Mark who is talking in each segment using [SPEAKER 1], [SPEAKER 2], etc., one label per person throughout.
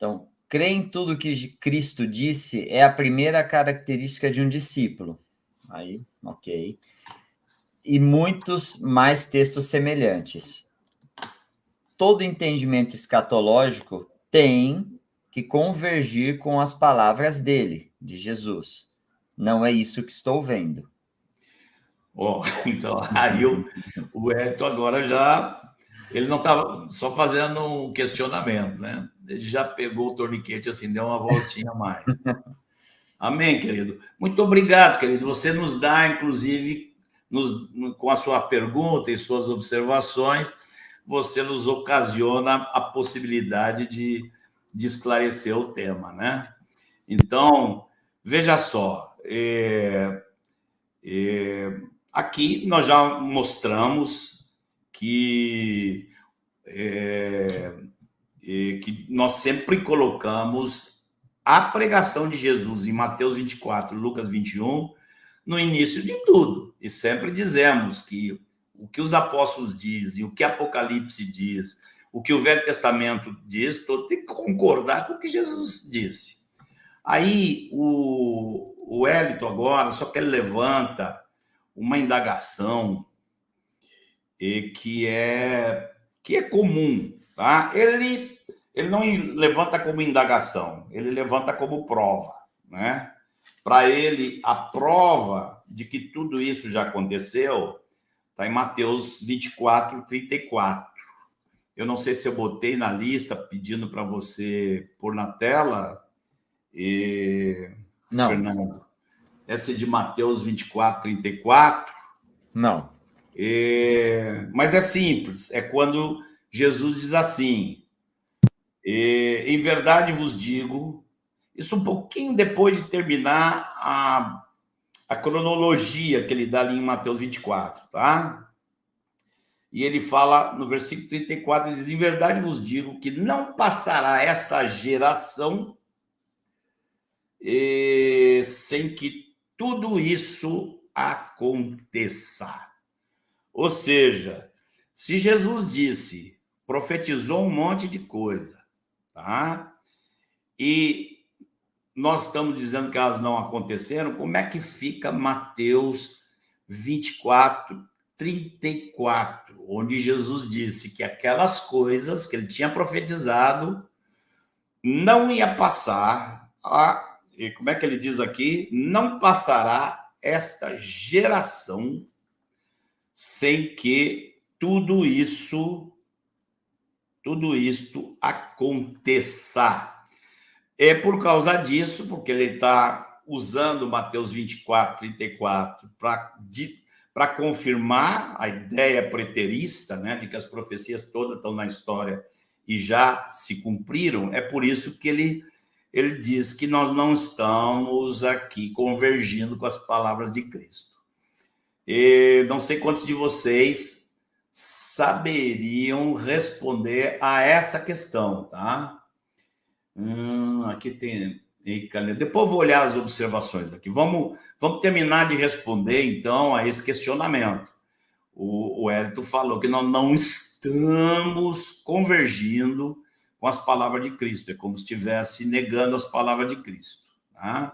[SPEAKER 1] Então, crer em tudo que Cristo disse é a primeira característica de um discípulo. Aí, ok. E muitos mais textos semelhantes. Todo entendimento escatológico tem que convergir com as palavras dele, de Jesus. Não é isso que estou vendo.
[SPEAKER 2] Bom, então, aí o Hélito agora já... Ele não estava só fazendo um questionamento, né? Ele já pegou o torniquete assim, deu uma voltinha a mais. Amém, querido? Muito obrigado, querido. Você nos dá, inclusive, com a sua pergunta e suas observações, você nos ocasiona a possibilidade de esclarecer o tema, né? Então, veja só, aqui nós já mostramos que nós sempre colocamos a pregação de Jesus em Mateus 24, Lucas 21, no início de tudo. E sempre dizemos que o que os apóstolos dizem, o que Apocalipse diz, o que o Velho Testamento diz, todo tem que concordar com o que Jesus disse. Aí o Hélito agora, só que ele levanta uma indagação que é comum, tá? Ele não levanta como indagação, ele levanta como prova, né? Para ele, a prova de que tudo isso já aconteceu está em Mateus 24, 34. Eu não sei se eu botei na lista pedindo para você pôr na tela,
[SPEAKER 1] Não.
[SPEAKER 2] Fernando. Essa é de Mateus 24, 34.
[SPEAKER 1] Não.
[SPEAKER 2] Mas é simples, é quando Jesus diz assim: em verdade vos digo, isso um pouquinho depois de terminar a cronologia que ele dá ali em Mateus 24, tá? E ele fala no versículo 34, ele diz: em verdade vos digo que não passará esta geração sem que tudo isso aconteça. Ou seja, se Jesus disse, profetizou um monte de coisa, tá? E nós estamos dizendo que elas não aconteceram, como é que fica Mateus 24, 34, onde Jesus disse que aquelas coisas que ele tinha profetizado não ia passar, e como é que ele diz aqui? Não passará esta geração sem que tudo isto aconteça. É por causa disso, porque ele está usando Mateus 24, 34 para confirmar a ideia preterista, né, de que as profecias todas estão na história e já se cumpriram. É por isso que ele diz que nós não estamos aqui convergindo com as palavras de Cristo. E não sei quantos de vocês saberiam responder a essa questão, tá? Aqui tem caneta. Depois eu vou olhar as observações aqui. Vamos terminar de responder, então, a esse questionamento. O Hélito falou que nós não estamos convergindo com as palavras de Cristo. É como se estivesse negando as palavras de Cristo, tá?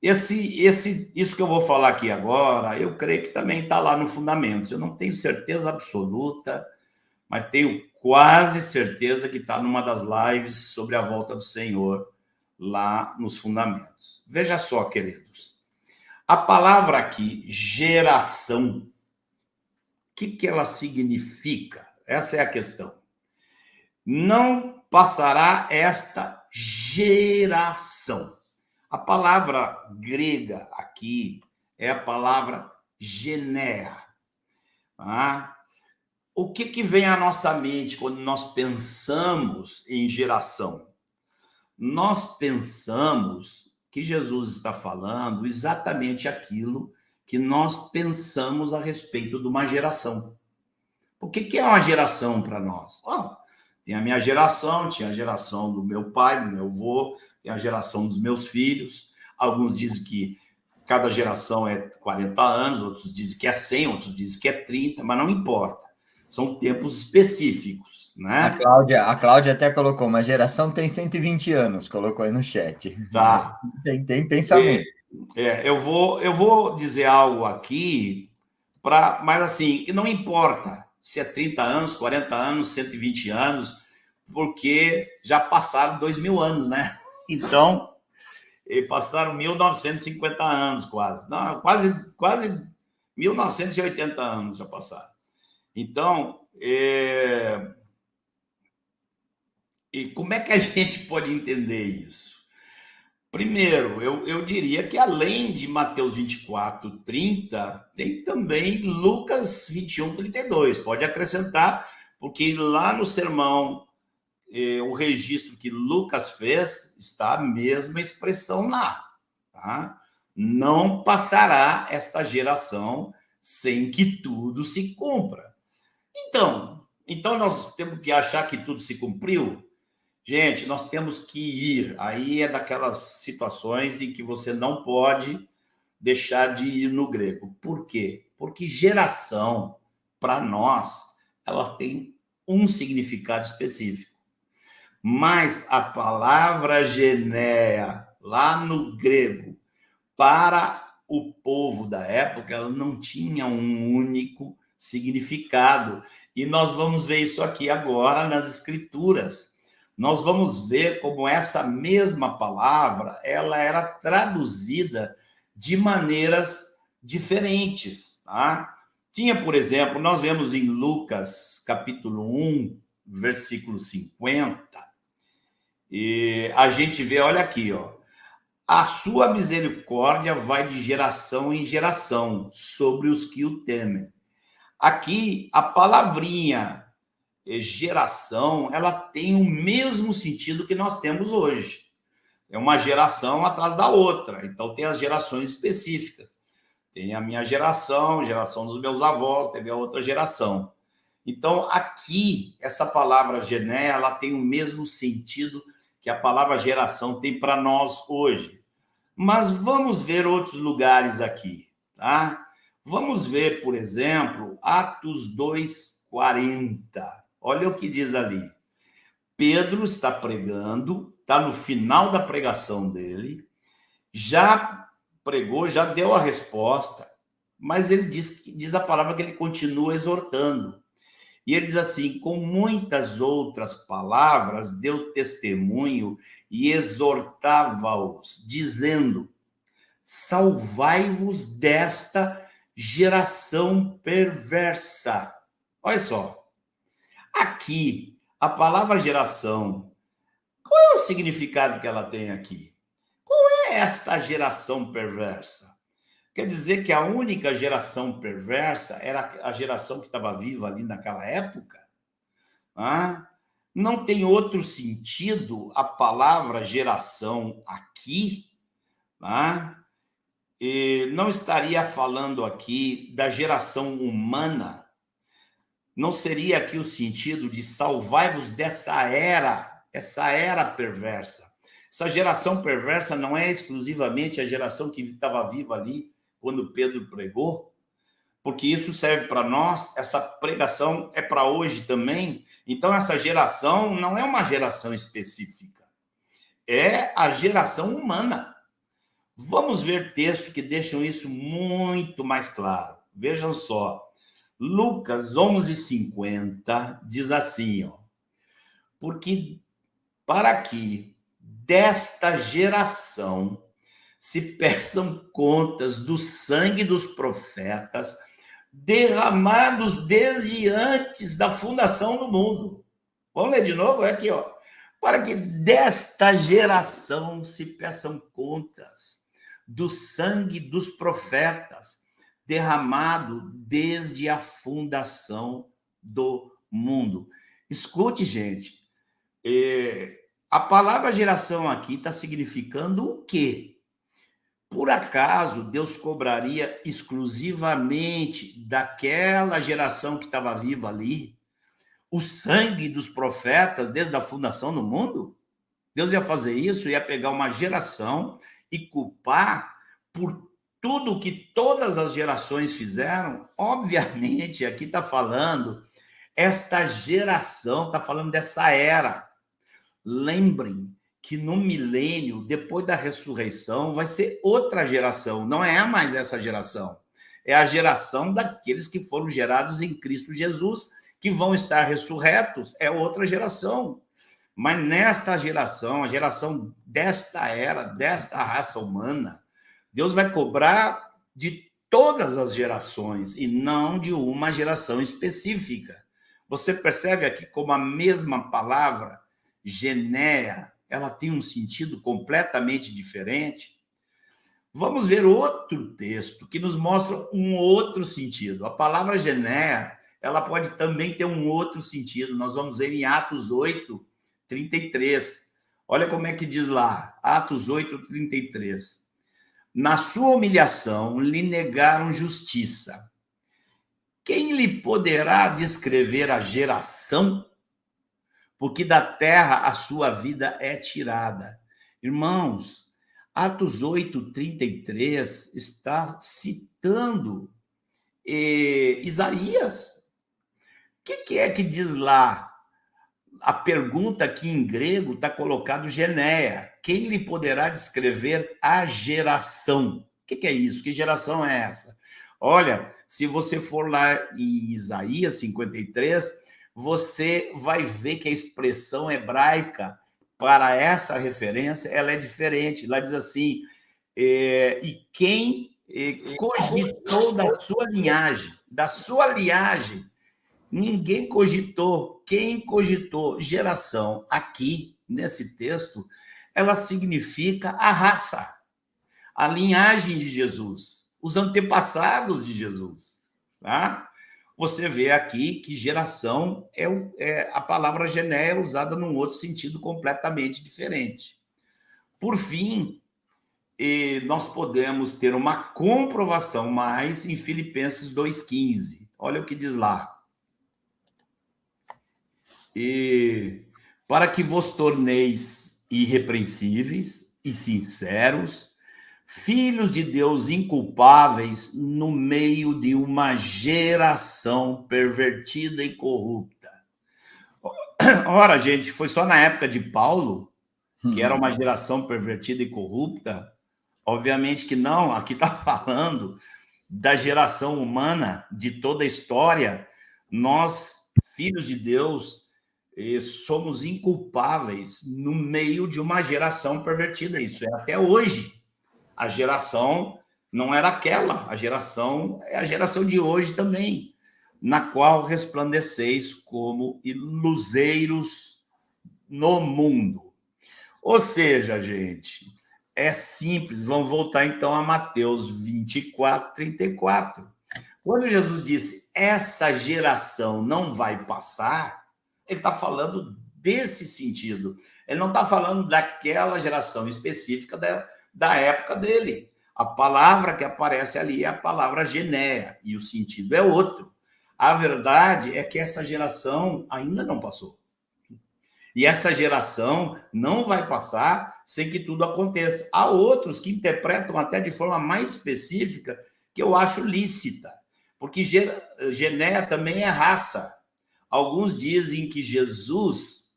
[SPEAKER 2] Isso que eu vou falar aqui agora, eu creio que também está lá no Fundamentos. Eu não tenho certeza absoluta, mas tenho quase certeza que está numa das lives sobre a volta do Senhor, lá nos Fundamentos. Veja só, queridos. A palavra aqui, geração, o que ela significa? Essa é a questão. Não passará esta geração. A palavra grega aqui é a palavra genea. O que vem à nossa mente quando nós pensamos em geração? Nós pensamos que Jesus está falando exatamente aquilo que nós pensamos a respeito de uma geração. O que é uma geração para nós? Tem a minha geração, tinha a geração do meu pai, do meu avô, tem a geração dos meus filhos. Alguns dizem que cada geração é 40 anos, outros dizem que é 100, outros dizem que é 30, mas não importa. São tempos específicos,
[SPEAKER 1] A
[SPEAKER 2] né?
[SPEAKER 1] Cláudia até colocou, uma geração tem 120 anos, colocou aí no chat.
[SPEAKER 2] Tá.
[SPEAKER 1] Tem
[SPEAKER 2] É,
[SPEAKER 1] pensamento.
[SPEAKER 2] eu vou dizer algo aqui, mas assim, e não importa se é 30 anos, 40 anos, 120 anos, porque já passaram 2.000 anos, né? Então, passaram 1950 anos quase. Não, quase 1980 anos já passaram. Então, e como é que a gente pode entender isso? Primeiro, eu diria que além de Mateus 24, 30, tem também Lucas 21, 32. Pode acrescentar, porque lá no sermão, o registro que Lucas fez, está a mesma expressão lá. Tá? Não passará esta geração sem que tudo se cumpra. Então nós temos que achar que tudo se cumpriu? Gente, nós temos que ir. Aí é daquelas situações em que você não pode deixar de ir no grego. Por quê? Porque geração, para nós, ela tem um significado específico. Mas a palavra genéia, lá no grego, para o povo da época, ela não tinha um único significado. E nós vamos ver isso aqui agora nas escrituras. Nós vamos ver como essa mesma palavra, ela era traduzida de maneiras diferentes, tá? Tinha, por exemplo, nós vemos em Lucas, capítulo 1, versículo 50, e a gente vê, olha aqui, ó, a sua misericórdia vai de geração em geração sobre os que o temem. Aqui, a palavrinha geração, ela tem o mesmo sentido que nós temos hoje. É uma geração atrás da outra. Então, tem as gerações específicas. Tem a minha geração, geração dos meus avós, teve a outra geração. Então, aqui, essa palavra gené, ela tem o mesmo sentido que a palavra geração tem para nós hoje. Mas vamos ver outros lugares aqui, tá? Vamos ver, por exemplo, Atos 2:40. Olha o que diz ali. Pedro está pregando, está no final da pregação dele, já pregou, já deu a resposta, mas ele diz a palavra que ele continua exortando. E ele diz assim: com muitas outras palavras, deu testemunho e exortava-os, dizendo: salvai-vos desta geração perversa. Olha só, aqui, a palavra geração, qual é o significado que ela tem aqui? Qual é esta geração perversa? Quer dizer que a única geração perversa era a geração que estava viva ali naquela época? Ah, não tem outro sentido a palavra geração aqui? Ah, e não estaria falando aqui da geração humana? Não seria aqui o sentido de salvai-vos dessa era, essa era perversa? Essa geração perversa não é exclusivamente a geração que estava viva ali quando Pedro pregou, porque isso serve para nós, essa pregação é para hoje também. Então, essa geração não é uma geração específica, é a geração humana. Vamos ver textos que deixam isso muito mais claro. Vejam só, Lucas 11:50 diz assim, ó, porque para que desta geração se peçam contas do sangue dos profetas derramados desde antes da fundação do mundo. Vamos ler de novo? É aqui, ó. Para que desta geração se peçam contas do sangue dos profetas derramado desde a fundação do mundo. Escute, gente, a palavra geração aqui está significando o quê? Por acaso Deus cobraria exclusivamente daquela geração que estava viva ali o sangue dos profetas desde a fundação do mundo? Deus ia fazer isso, ia pegar uma geração e culpar por tudo que todas as gerações fizeram? Obviamente, aqui está falando Esta geração está falando dessa era. Lembrem que no milênio, depois da ressurreição, vai ser outra geração. Não é mais essa geração. É a geração daqueles que foram gerados em Cristo Jesus, que vão estar ressurretos. É outra geração. Mas nesta geração, a geração desta era, desta raça humana, Deus vai cobrar de todas as gerações e não de uma geração específica. Você percebe aqui como a mesma palavra, genéia, ela tem um sentido completamente diferente? Vamos ver outro texto que nos mostra um outro sentido. A palavra genéia, ela pode também ter um outro sentido. Nós vamos ver em Atos 8, 33. Olha como é que diz lá, Atos 8, 33. Na sua humilhação, lhe negaram justiça. Quem lhe poderá descrever a geração? Porque da terra a sua vida é tirada. Irmãos, Atos 8, 33 está citando Isaías. O que é que diz lá? A pergunta aqui em grego está colocado genéia. Quem lhe poderá descrever a geração? O que é isso? Que geração é essa? Olha, se você for lá em Isaías 53, você vai ver que a expressão hebraica para essa referência ela é diferente. Lá diz assim, e quem cogitou da sua linhagem, ninguém cogitou. Quem cogitou? Geração. Aqui, nesse texto, ela significa a raça, a linhagem de Jesus, os antepassados de Jesus. Tá? Você vê aqui que geração a palavra genéia é usada num outro sentido completamente diferente. Por fim, nós podemos ter uma comprovação mais em Filipenses 2,15. Olha o que diz lá. Para que vos torneis irrepreensíveis e sinceros, filhos de Deus inculpáveis no meio de uma geração pervertida e corrupta. Ora, gente, foi só na época de Paulo que era uma geração pervertida e corrupta? Obviamente que não. Aqui está falando da geração humana, de toda a história. Nós, filhos de Deus, somos inculpáveis no meio de uma geração pervertida. Isso é até hoje. A geração não era aquela, a geração é a geração de hoje também, na qual resplandeceis como luzeiros no mundo. Ou seja, gente, é simples. Vamos voltar então a Mateus 24, 34. Quando Jesus disse, essa geração não vai passar, ele está falando desse sentido. Ele não está falando daquela geração específica da época dele. A palavra que aparece ali é a palavra genéia, e o sentido é outro. A verdade é que essa geração ainda não passou. E essa geração não vai passar sem que tudo aconteça. Há outros que interpretam até de forma mais específica, que eu acho lícita, porque genéia também é raça. Alguns dizem que Jesus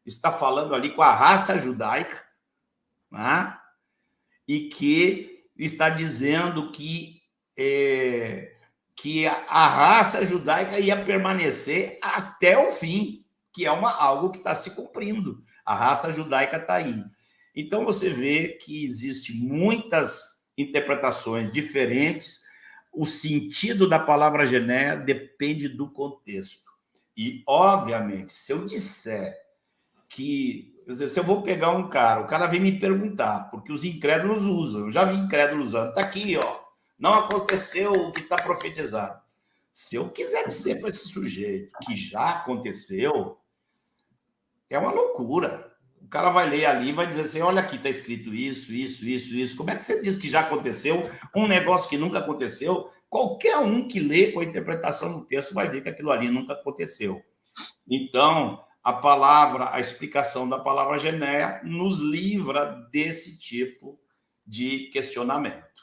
[SPEAKER 2] está falando ali com a raça judaica, né? E que está dizendo que a raça judaica ia permanecer até o fim, que é algo que está se cumprindo. A raça judaica está aí. Então, você vê que existe muitas interpretações diferentes. O sentido da palavra genéia depende do contexto. E, obviamente, se eu disser que... Quer dizer, se eu vou pegar um cara, o cara vem me perguntar, porque os incrédulos usam, eu já vi incrédulos usando, está aqui, ó, não aconteceu o que está profetizado. Se eu quiser dizer para esse sujeito que já aconteceu, é uma loucura. O cara vai ler ali e vai dizer assim, olha aqui, está escrito isso, isso, isso, isso. Como é que você diz que já aconteceu um negócio que nunca aconteceu? Qualquer um que lê com a interpretação do texto vai ver que aquilo ali nunca aconteceu. Então, a explicação da palavra genéia nos livra desse tipo de questionamento.